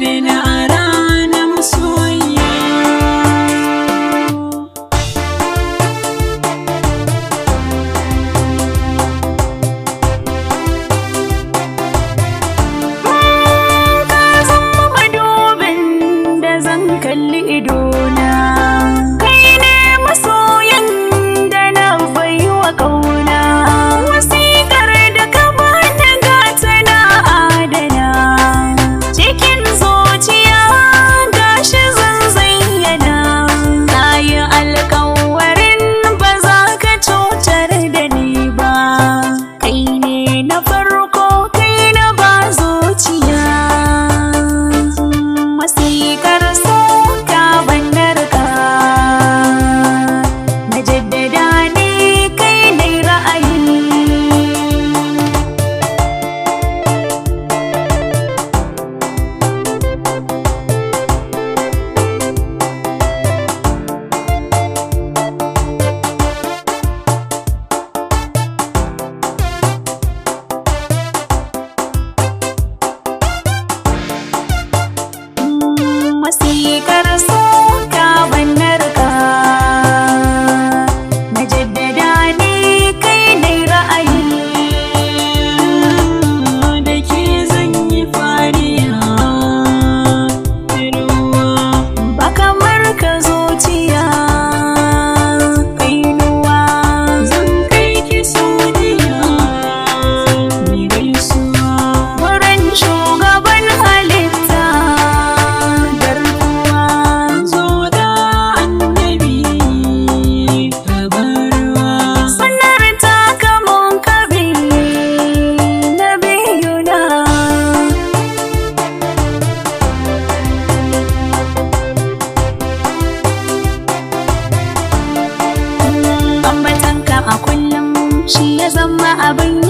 murna a ranar soyayya. Ka zama madubin da zan kalli idona, kai ne masoyan da na baiwa ƙauna. Wasiƙar da ka bani gata na adana cikin zuciya, gashi zan zayyana. Na yi alƙawarin ba za ka cutar da ni ba, kai ne na farko, kai na ba zuciya. Wasiƙar so ka bannar ka, na jaddada ni kai ne ra'ayi. Wasiƙar so ka bannar ka, na jaddada ni kai ne ra'ayi. Da ke zan yi fariya ruwa, Ba kamar ka zuciya, kainuwa. zan kai ki Saudiya mai gaisuwa. Wurin shugaban halitta, garkuwa. Zo da annabi tabarwa, Sanar ta kamun kabi na biyuna. Ambatanka a kullum shi ya zama abin